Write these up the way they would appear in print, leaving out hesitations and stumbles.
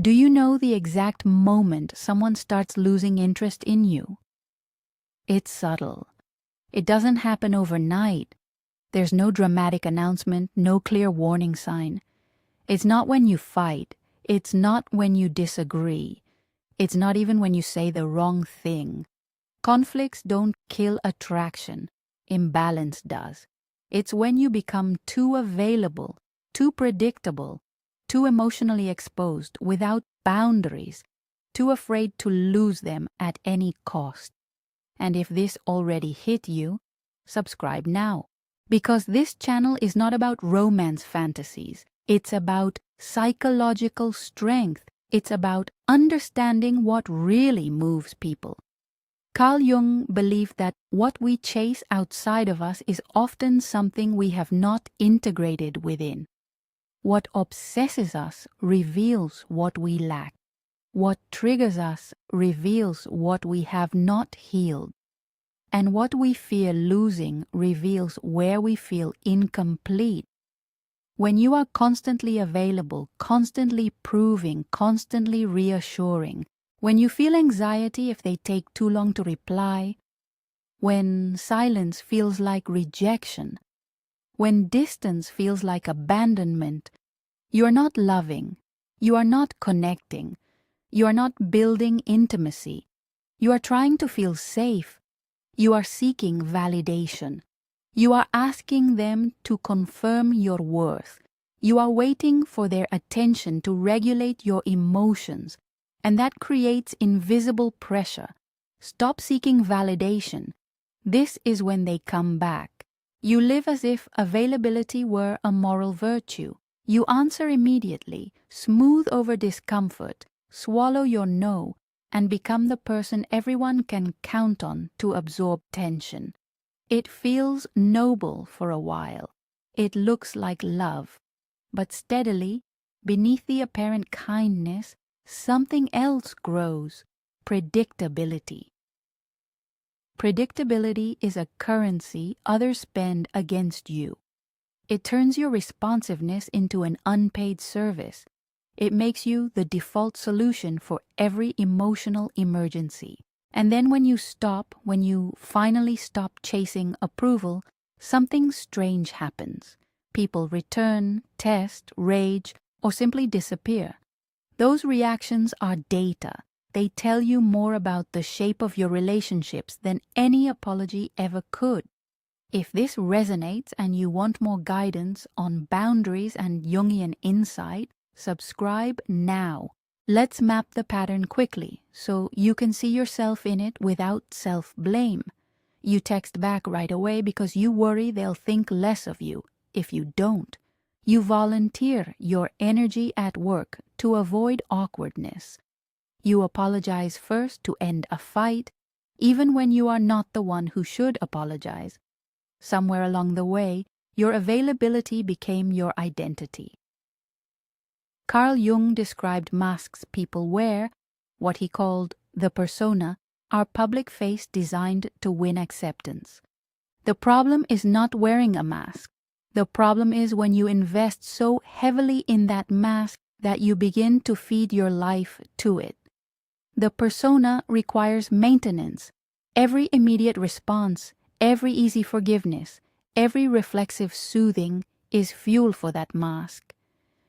Do you know the exact moment someone starts losing interest in you? It's subtle. It doesn't happen overnight. There's no dramatic announcement, no clear warning sign. It's not when you fight. It's not when you disagree. It's not even when you say the wrong thing. Conflicts don't kill attraction. Imbalance does. It's when you become too available, too predictable, too emotionally exposed, without boundaries, too afraid to lose them at any cost. And if this already hit you, subscribe now. Because this channel is not about romance fantasies. It's about psychological strength. It's about understanding what really moves people. Carl Jung believed that what we chase outside of us is often something we have not integrated within. What obsesses us reveals what we lack. What triggers us reveals what we have not healed. And what we fear losing reveals where we feel incomplete. When you are constantly available, constantly proving, constantly reassuring, when you feel anxiety if they take too long to reply, when silence feels like rejection, when distance feels like abandonment, you are not loving, you are not connecting, you are not building intimacy, you are trying to feel safe, you are seeking validation, you are asking them to confirm your worth, you are waiting for their attention to regulate your emotions, and that creates invisible pressure. Stop seeking validation. This is when they come back. You live as if availability were a moral virtue. You answer immediately, smooth over discomfort, swallow your no, and become the person everyone can count on to absorb tension. It feels noble for a while. It looks like love. But steadily, beneath the apparent kindness, something else grows: predictability. Predictability is a currency others spend against you. It turns your responsiveness into an unpaid service. It makes you the default solution for every emotional emergency. And then when you finally stop chasing approval, something strange happens. People return, test, rage, or simply disappear. Those reactions are data. They tell you more about the shape of your relationships than any apology ever could. If this resonates and you want more guidance on boundaries and Jungian insight, subscribe now. Let's map the pattern quickly so you can see yourself in it without self-blame. You text back right away because you worry they'll think less of you if you don't. You volunteer your energy at work to avoid awkwardness. You apologize first to end a fight, even when you are not the one who should apologize. Somewhere along the way, your availability became your identity. Carl Jung described masks people wear, what he called the persona, our public face designed to win acceptance. The problem is not wearing a mask. The problem is when you invest so heavily in that mask that you begin to feed your life to it. The persona requires maintenance. Every immediate response, every easy forgiveness, every reflexive soothing is fuel for that mask.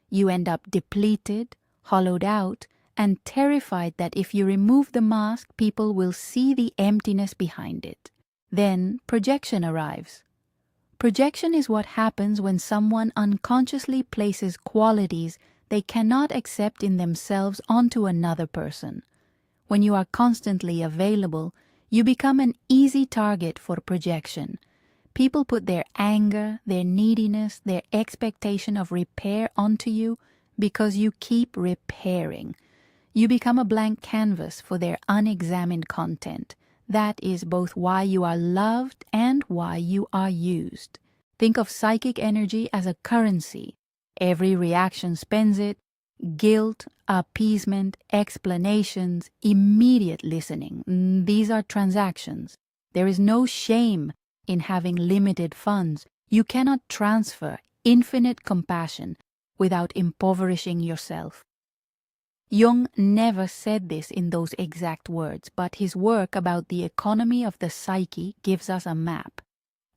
You end up depleted, hollowed out, and terrified that if you remove the mask, people will see the emptiness behind it. Then projection arrives. Projection is what happens when someone unconsciously places qualities they cannot accept in themselves onto another person. When you are constantly available, you become an easy target for projection. People put their anger, their neediness, their expectation of repair onto you because you keep repairing. You become a blank canvas for their unexamined content. That is both why you are loved and why you are used. Think of psychic energy as a currency. Every reaction spends it. Guilt, appeasement, explanations, immediate listening. These are transactions. There is no shame in having limited funds. You cannot transfer infinite compassion without impoverishing yourself. Jung never said this in those exact words, but his work about the economy of the psyche gives us a map.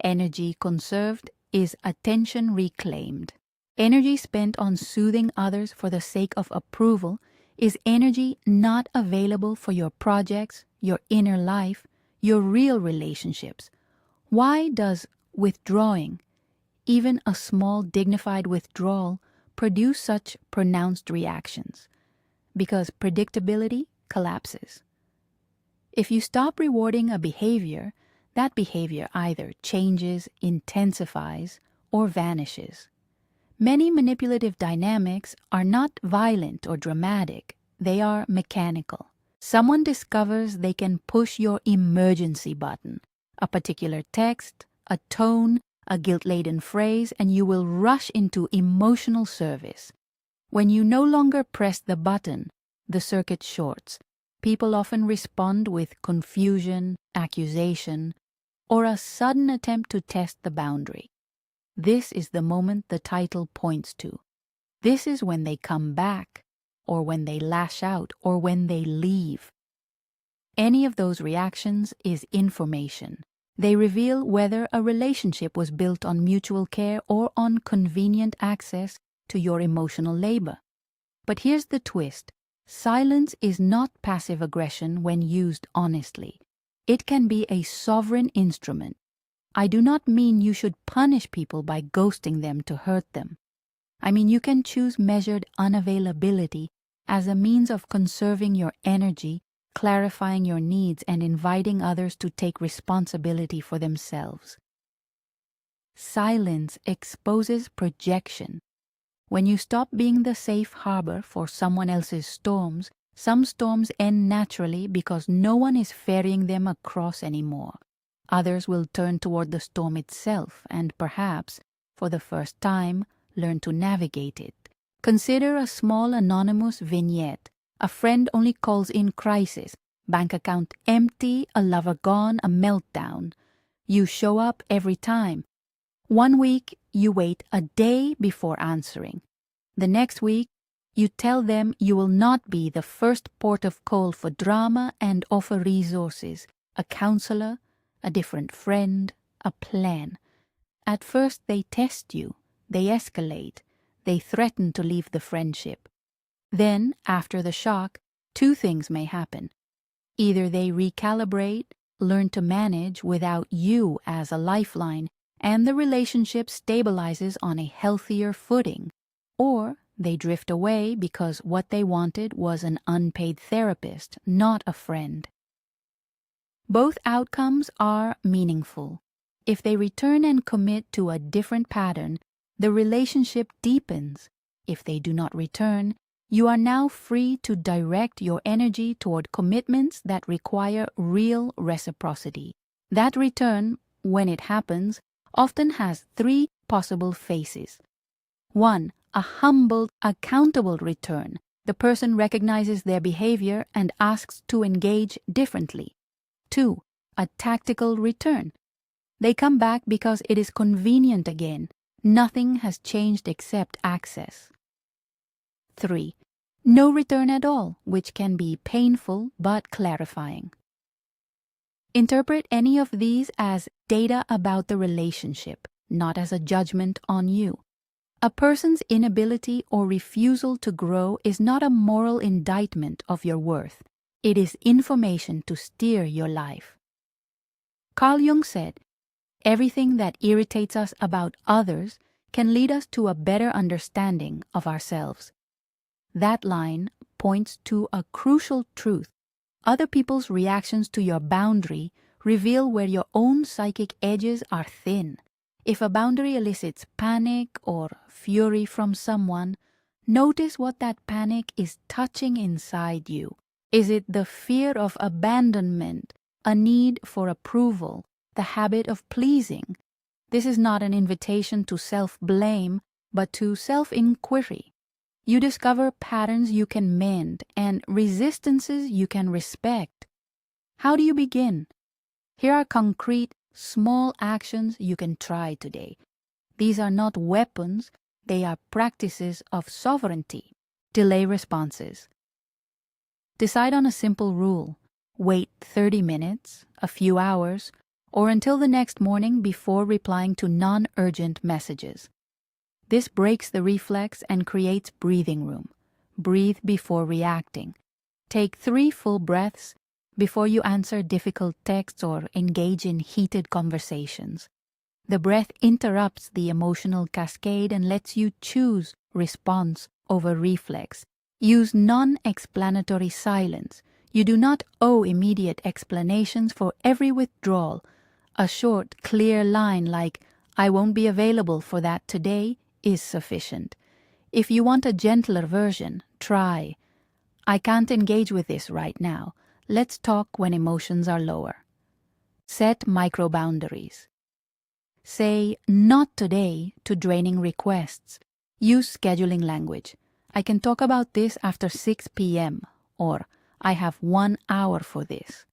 Energy conserved is attention reclaimed. Energy spent on soothing others for the sake of approval is energy not available for your projects, your inner life, your real relationships. Why does withdrawing, even a small dignified withdrawal, produce such pronounced reactions? Because predictability collapses. If you stop rewarding a behavior, that behavior either changes, intensifies, or vanishes. Many manipulative dynamics are not violent or dramatic, they are mechanical. Someone discovers they can push your emergency button, a particular text, a tone, a guilt-laden phrase, and you will rush into emotional service. When you no longer press the button, the circuit shorts. People often respond with confusion, accusation, or a sudden attempt to test the boundary. This is the moment the title points to. This is when they come back, or when they lash out, or when they leave. Any of those reactions is information. They reveal whether a relationship was built on mutual care or on convenient access to your emotional labor. But here's the twist. Silence is not passive aggression when used honestly. It can be a sovereign instrument. I do not mean you should punish people by ghosting them to hurt them. I mean you can choose measured unavailability as a means of conserving your energy, clarifying your needs, and inviting others to take responsibility for themselves. Silence exposes projection. When you stop being the safe harbor for someone else's storms, some storms end naturally because no one is ferrying them across anymore. Others will turn toward the storm itself and perhaps, for the first time, learn to navigate it. Consider a small anonymous vignette. A friend only calls in crisis. Bank account empty, a lover gone, a meltdown. You show up every time. 1 week, you wait a day before answering. The next week, you tell them you will not be the first port of call for drama and offer resources, a counselor, a different friend, a plan. At first, they test you, they escalate, they threaten to leave the friendship. Then, after the shock, 2 things may happen. Either they recalibrate, learn to manage without you as a lifeline, and the relationship stabilizes on a healthier footing, or they drift away because what they wanted was an unpaid therapist, not a friend. Both outcomes are meaningful. If they return and commit to a different pattern, the relationship deepens. If they do not return, you are now free to direct your energy toward commitments that require real reciprocity. That return, when it happens, often has 3 possible faces. 1. A humbled, accountable return. The person recognizes their behavior and asks to engage differently. 2. A tactical return. They come back because it is convenient again. Nothing has changed except access. 3. No return at all, which can be painful but clarifying. Interpret any of these as data about the relationship, not as a judgment on you. A person's inability or refusal to grow is not a moral indictment of your worth. It is information to steer your life. Carl Jung said, "Everything that irritates us about others can lead us to a better understanding of ourselves." That line points to a crucial truth. Other people's reactions to your boundary reveal where your own psychic edges are thin. If a boundary elicits panic or fury from someone, notice what that panic is touching inside you. Is it the fear of abandonment, a need for approval, the habit of pleasing? This is not an invitation to self-blame, but to self-inquiry. You discover patterns you can mend and resistances you can respect. How do you begin? Here are concrete, small actions you can try today. These are not weapons, they are practices of sovereignty. Delay responses. Decide on a simple rule. Wait 30 minutes, a few hours, or until the next morning before replying to non-urgent messages. This breaks the reflex and creates breathing room. Breathe before reacting. Take 3 full breaths before you answer difficult texts or engage in heated conversations. The breath interrupts the emotional cascade and lets you choose response over reflex. Use non-explanatory silence. You do not owe immediate explanations for every withdrawal. A short, clear line like, "I won't be available for that today," is sufficient. If you want a gentler version, try, "I can't engage with this right now. Let's talk when emotions are lower." Set micro-boundaries. Say "not today" to draining requests. Use scheduling language. "I can talk about this after 6 p.m. or "I have 1 hour for this."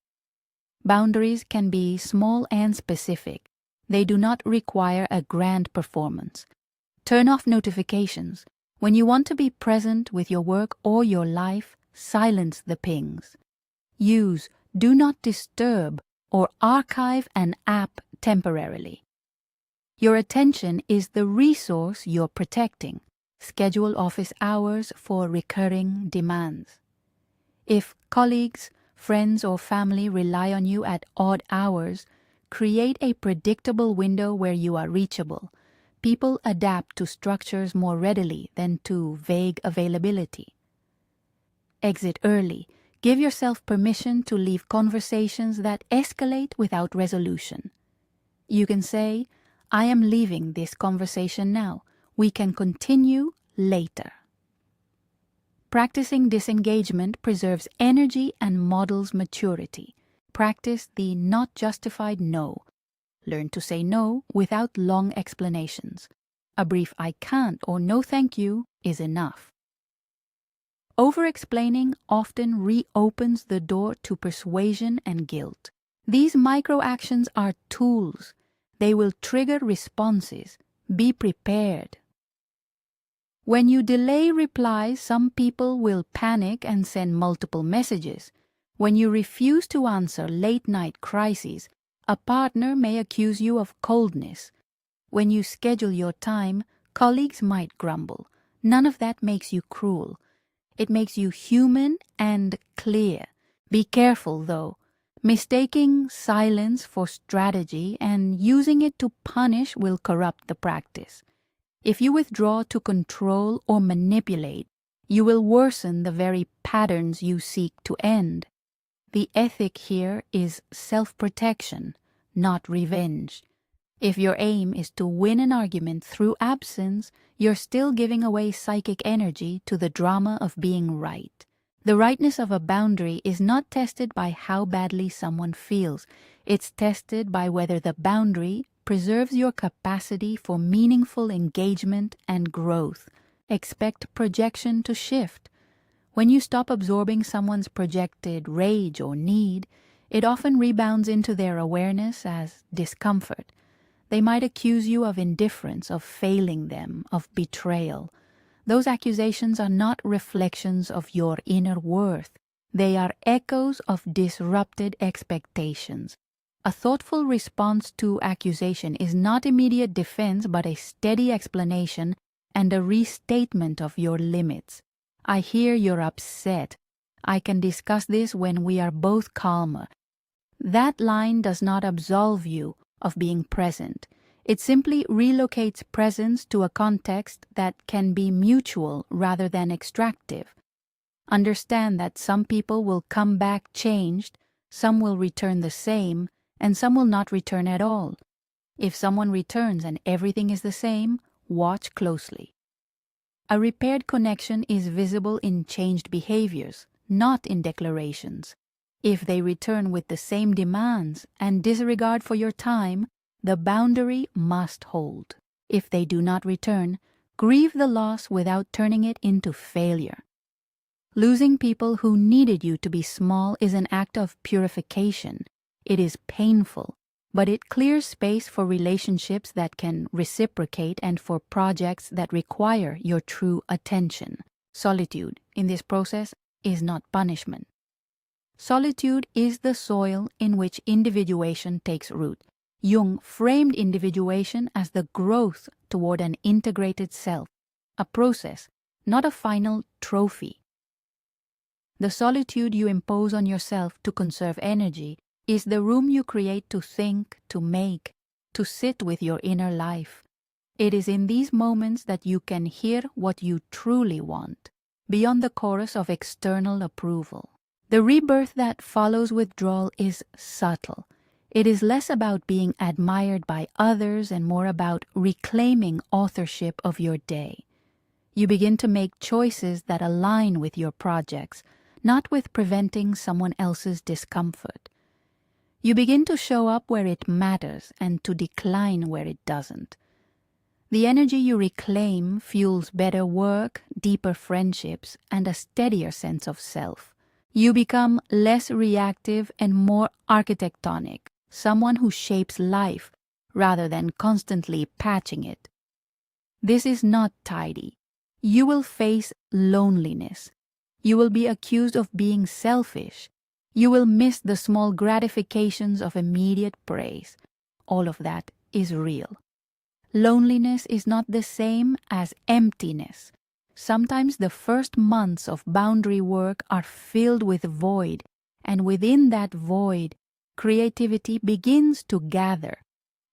Boundaries can be small and specific. They do not require a grand performance. Turn off notifications. When you want to be present with your work or your life, silence the pings. Use "do not disturb" or archive an app temporarily. Your attention is the resource you're protecting. Schedule office hours for recurring demands. If colleagues, friends, or family rely on you at odd hours, create a predictable window where you are reachable. People adapt to structures more readily than to vague availability. Exit early. Give yourself permission to leave conversations that escalate without resolution. You can say, "I am leaving this conversation now. We can continue later." Practicing disengagement preserves energy and models maturity. Practice the not justified no. Learn to say no without long explanations. A brief "I can't" or "no thank you" is enough. Over-explaining often reopens the door to persuasion and guilt. These micro-actions are tools. They will trigger responses. Be prepared. When you delay replies, some people will panic and send multiple messages. When you refuse to answer late-night crises, a partner may accuse you of coldness. When you schedule your time, colleagues might grumble. None of that makes you cruel. It makes you human and clear. Be careful, though. Mistaking silence for strategy and using it to punish will corrupt the practice. If you withdraw to control or manipulate, you will worsen the very patterns you seek to end. The ethic here is self-protection, not revenge. If your aim is to win an argument through absence, you're still giving away psychic energy to the drama of being right. The rightness of a boundary is not tested by how badly someone feels. It's tested by whether the boundary preserves your capacity for meaningful engagement and growth. Expect projection to shift. When you stop absorbing someone's projected rage or need, it often rebounds into their awareness as discomfort. They might accuse you of indifference, of failing them, of betrayal. Those accusations are not reflections of your inner worth. They are echoes of disrupted expectations. A thoughtful response to accusation is not immediate defense but a steady explanation and a restatement of your limits. "I hear you're upset. I can discuss this when we are both calmer." That line does not absolve you of being present. It simply relocates presence to a context that can be mutual rather than extractive. Understand that some people will come back changed, some will return the same, and some will not return at all. If someone returns and everything is the same, watch closely. A repaired connection is visible in changed behaviors, not in declarations. If they return with the same demands and disregard for your time, the boundary must hold. If they do not return, grieve the loss without turning it into failure. Losing people who needed you to be small is an act of purification. It is painful, but it clears space for relationships that can reciprocate and for projects that require your true attention. Solitude, in this process, is not punishment. Solitude is the soil in which individuation takes root. Jung framed individuation as the growth toward an integrated self, a process, not a final trophy. The solitude you impose on yourself to conserve energy is the room you create to think, to make, to sit with your inner life. It is in these moments that you can hear what you truly want, beyond the chorus of external approval. The rebirth that follows withdrawal is subtle. It is less about being admired by others and more about reclaiming authorship of your day. You begin to make choices that align with your projects, not with preventing someone else's discomfort. You begin to show up where it matters and to decline where it doesn't. The energy you reclaim fuels better work, deeper friendships, and a steadier sense of self. You become less reactive and more architectonic, someone who shapes life rather than constantly patching it. This is not tidy. You will face loneliness. You will be accused of being selfish. You will miss the small gratifications of immediate praise. All of that is real. Loneliness is not the same as emptiness. Sometimes the first months of boundary work are filled with void, and within that void, creativity begins to gather.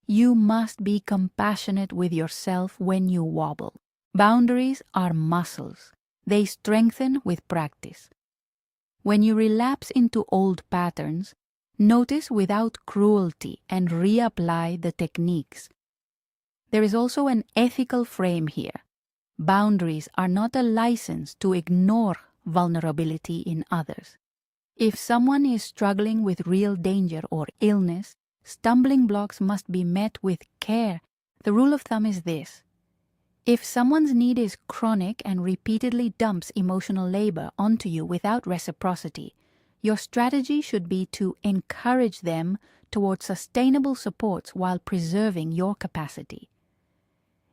You must be compassionate with yourself when you wobble. Boundaries are muscles. They strengthen with practice. When you relapse into old patterns, notice without cruelty and reapply the techniques. There is also an ethical frame here. Boundaries are not a license to ignore vulnerability in others. If someone is struggling with real danger or illness, stumbling blocks must be met with care. The rule of thumb is this: if someone's need is chronic and repeatedly dumps emotional labor onto you without reciprocity, your strategy should be to encourage them towards sustainable supports while preserving your capacity.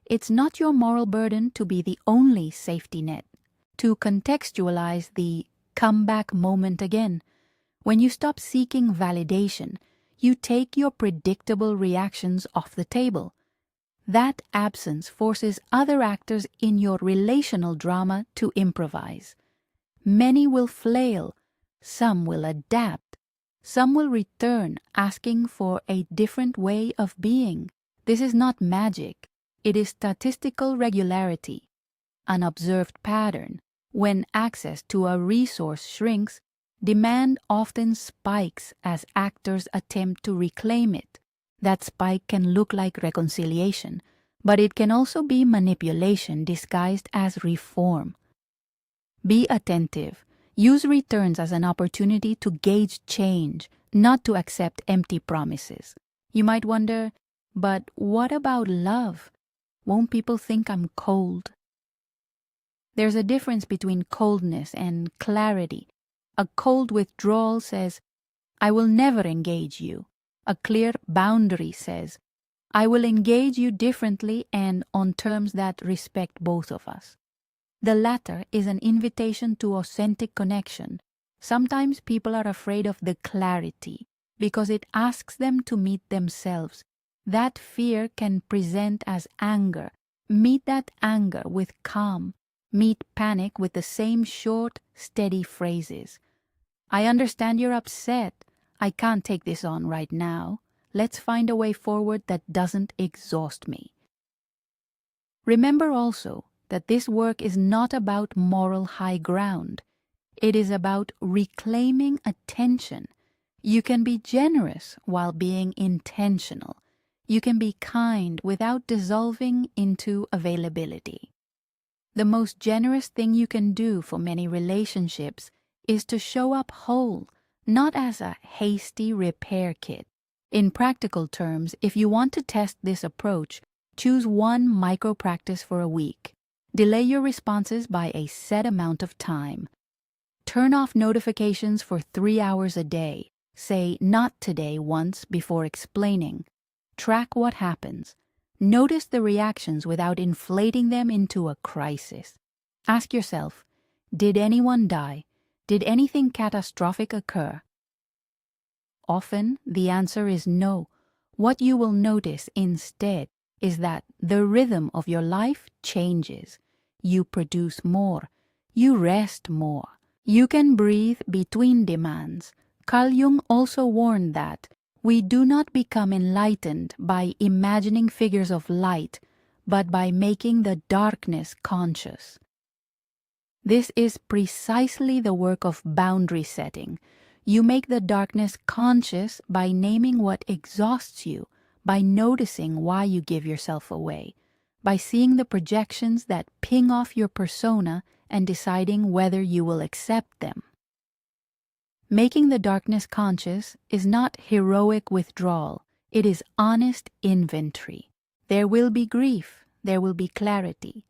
It's not your moral burden to be the only safety net. To contextualize the comeback moment again, when you stop seeking validation, you take your predictable reactions off the table. That absence forces other actors in your relational drama to improvise. Many will flail, some will adapt, some will return asking for a different way of being. This is not magic. It is statistical regularity, an observed pattern. When access to a resource shrinks, demand often spikes as actors attempt to reclaim it. That spike can look like reconciliation, but it can also be manipulation disguised as reform. Be attentive. Use returns as an opportunity to gauge change, not to accept empty promises. You might wonder, but what about love? Won't people think I'm cold? There's a difference between coldness and clarity. A cold withdrawal says, I will never engage you. A clear boundary says, I will engage you differently and on terms that respect both of us. The latter is an invitation to authentic connection. Sometimes people are afraid of the clarity because it asks them to meet themselves. That fear can present as anger. Meet that anger with calm. Meet panic with the same short, steady phrases. I understand you're upset. I can't take this on right now. Let's find a way forward that doesn't exhaust me. Remember also that this work is not about moral high ground. It is about reclaiming attention. You can be generous while being intentional. You can be kind without dissolving into availability. The most generous thing you can do for many relationships is to show up whole, not as a hasty repair kit. In practical terms, if you want to test this approach, choose one micro-practice for a week. Delay your responses by a set amount of time. Turn off notifications for 3 hours a day. Say "not today" once before explaining. Track what happens. Notice the reactions without inflating them into a crisis. Ask yourself, did anyone die? Did anything catastrophic occur? Often, the answer is no. What you will notice instead is that the rhythm of your life changes. You produce more. You rest more. You can breathe between demands. Carl Jung also warned that we do not become enlightened by imagining figures of light, but by making the darkness conscious. This is precisely the work of boundary setting. You make the darkness conscious by naming what exhausts you, by noticing why you give yourself away, by seeing the projections that ping off your persona and deciding whether you will accept them. Making the darkness conscious is not heroic withdrawal. It is honest inventory. There will be grief. There will be clarity.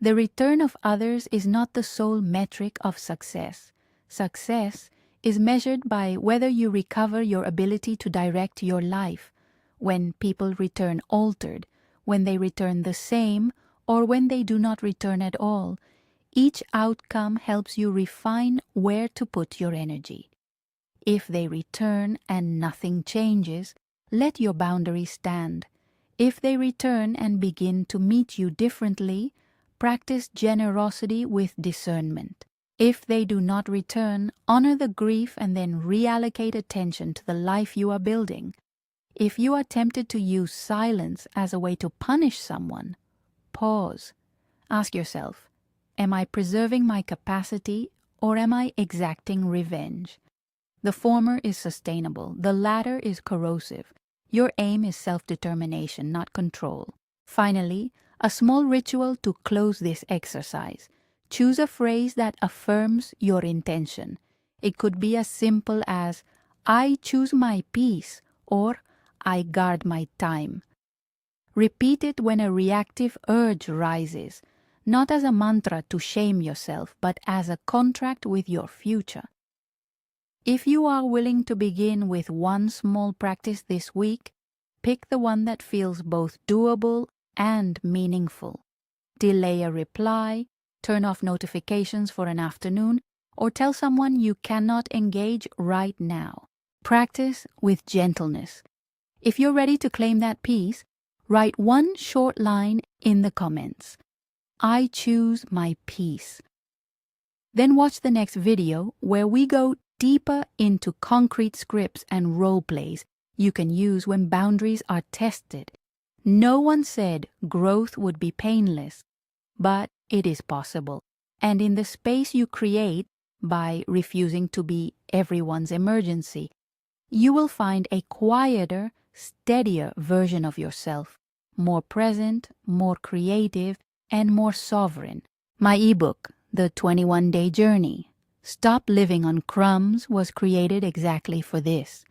The return of others is not the sole metric of success. Success is measured by whether you recover your ability to direct your life. When people return altered, when they return the same, or when they do not return at all, each outcome helps you refine where to put your energy. If they return and nothing changes, let your boundary stand. If they return and begin to meet you differently, practice generosity with discernment. If they do not return, honor the grief and then reallocate attention to the life you are building. If you are tempted to use silence as a way to punish someone, pause. Ask yourself, am I preserving my capacity or am I exacting revenge? The former is sustainable, the latter is corrosive. Your aim is self-determination, not control. Finally, a small ritual to close this exercise. Choose a phrase that affirms your intention. It could be as simple as, I choose my peace, or I guard my time. Repeat it when a reactive urge rises, not as a mantra to shame yourself, but as a contract with your future. If you are willing to begin with one small practice this week, pick the one that feels both doable and meaningful. Delay a reply, turn off notifications for an afternoon, or tell someone you cannot engage right now. Practice with gentleness. If you're ready to claim that peace, write one short line in the comments. I choose my peace. Then watch the next video where we go deeper into concrete scripts and role plays you can use when boundaries are tested. No one said growth would be painless, but it is possible. And in the space you create by refusing to be everyone's emergency, you will find a quieter, steadier version of yourself, more present, more creative, and more sovereign. My ebook, The 21-Day Journey, Stop Living on Crumbs, was created exactly for this.